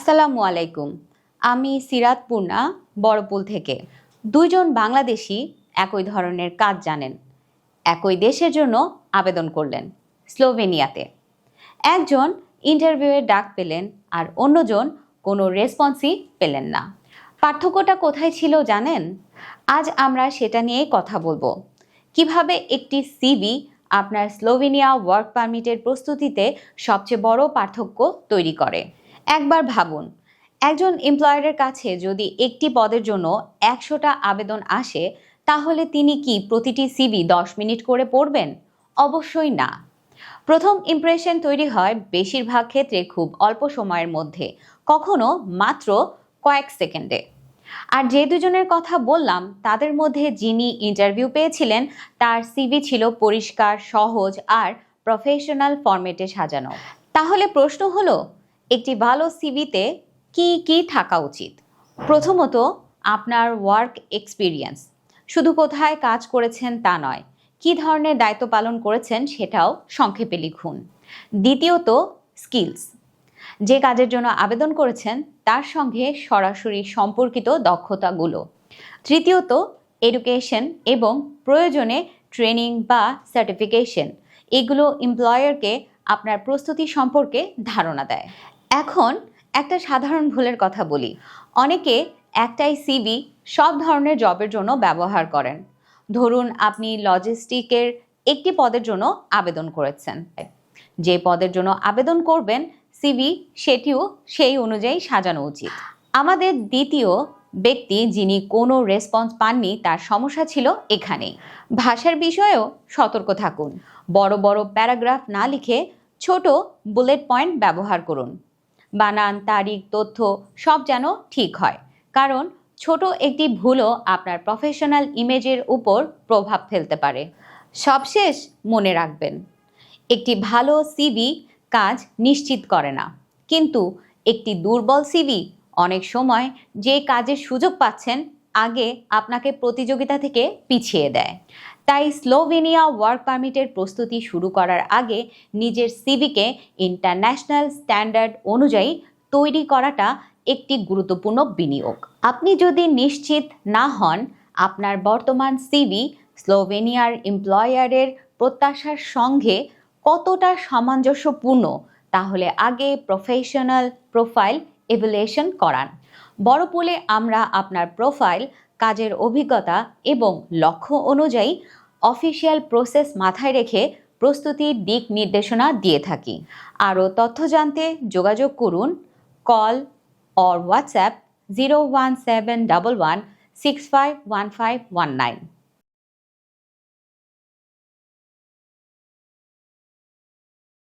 আসসালামু আলাইকুম। আমি সিরাত পূর্ণা বড়পুল থেকে। দুইজন বাংলাদেশি একই ধরনের কাজ জানেন, একই দেশের জন্য আবেদন করলেন, স্লোভেনিয়াতে। একজন ইন্টারভিউয়ের ডাক পেলেন আর অন্যজন কোনো রেসপন্সই পেলেন না। পার্থক্যটা কোথায় ছিল জানেন? আজ আমরা সেটা নিয়েই কথা বলবো। কিভাবে একটি সিভি আপনার স্লোভেনিয়া ওয়ার্ক পারমিটের প্রস্তুতিতে সবচেয়ে বড় পার্থক্য তৈরি করে। একবার ভাবুন, একজন এমপ্লয়ারের কাছে যদি একটি পদের জন্য 100টা আবেদন আসে, তাহলে তিনি কি প্রতিটি সিভি 10 মিনিট করে পড়বেন? অবশ্যই না। প্রথম ইমপ্রেশন তৈরি হয় বেশিরভাগ ক্ষেত্রে খুব অল্প সময়ের মধ্যে, কখনো মাত্র কয়েক সেকেন্ডে। আর যে দুজনের কথা বললাম তাদের মধ্যে যিনি ইন্টারভিউ পেয়েছিলেন তার সিভি ছিল পরিষ্কার, সহজ আর প্রফেশনাল ফরম্যাটে সাজানো। তাহলে প্রশ্ন হলো, একটি ভালো সিভিতে কি কি থাকা উচিত? প্রথমত, আপনার ওয়ার্ক এক্সপিরিয়েন্স। শুধু কোথায় কাজ করেছেন তা নয়, কী ধরনের দায়িত্ব পালন করেছেন সেটাও সংক্ষেপে লিখুন। দ্বিতীয়ত, স্কিলস। যে কাজের জন্য আবেদন করেছেন তার সঙ্গে সরাসরি সম্পর্কিত দক্ষতাগুলো। তৃতীয়ত, এডুকেশন এবং প্রয়োজনে ট্রেনিং বা সার্টিফিকেশন। এগুলো এমপ্লয়ারকে আপনার প্রস্তুতি সম্পর্কে ধারণা দেয়। এখন একটা সাধারণ ভুলের কথা বলি। অনেকে একটাই সিভি সব ধরনের জবের জন্য ব্যবহার করেন। ধরুন আপনি লজিস্টিকের একটি পদের জন্য আবেদন করেছেন। যে পদের জন্য আবেদন করবেন সিভি সেটিও সেই অনুযায়ী সাজানো উচিত। আমাদের দ্বিতীয় ব্যক্তি যিনি কোনো রেসপন্স পাননি তার সমস্যা ছিল এখানেই। ভাষার বিষয়েও সতর্ক থাকুন। বড় বড় প্যারাগ্রাফ না লিখে ছোট বুলেট পয়েন্ট ব্যবহার করুন। বানান, তারিখ, তথ্য সব যেন ঠিক হয়, কারণ ছোট একটি ভুলও আপনার প্রফেশনাল ইমেজের উপর প্রভাব ফেলতে পারে। সবশেষ মনে রাখবেন, একটি ভালো সিভি কাজ নিশ্চিত করে না, কিন্তু একটি দুর্বল সিভি অনেক সময় যে কাজের সুযোগ পাচ্ছেন আগে আপনাকে প্রতিযোগিতা থেকে পিছিয়ে দেয়। তাই স্লোভেনিয়া ওয়ার্ক পারমিটের প্রস্তুতি শুরু করার আগে নিজের সিভিকে ইন্টারন্যাশনাল স্ট্যান্ডার্ড অনুযায়ী তৈরি করাটা একটি গুরুত্বপূর্ণ বিনিয়োগ। আপনি যদি নিশ্চিত না হন আপনার বর্তমান সিভি স্লোভেনিয়ার এমপ্লয়ারের প্রত্যাশার সঙ্গে কতটা সামঞ্জস্যপূর্ণ, তাহলে আগে প্রফেশনাল প্রোফাইল ইভ্যালুয়েশন করান। বড়পুলে আমরা আপনার প্রোফাইল, কাজের অভিজ্ঞতা এবং লক্ষ্য অনুযায়ী অফিসিয়াল প্রসেস মাথায় রেখে প্রস্তুতির দিক নির্দেশনা দিয়ে থাকি। আরও তথ্য জানতে যোগাযোগ করুন কল অর হোয়াটসঅ্যাপ 01711 651519।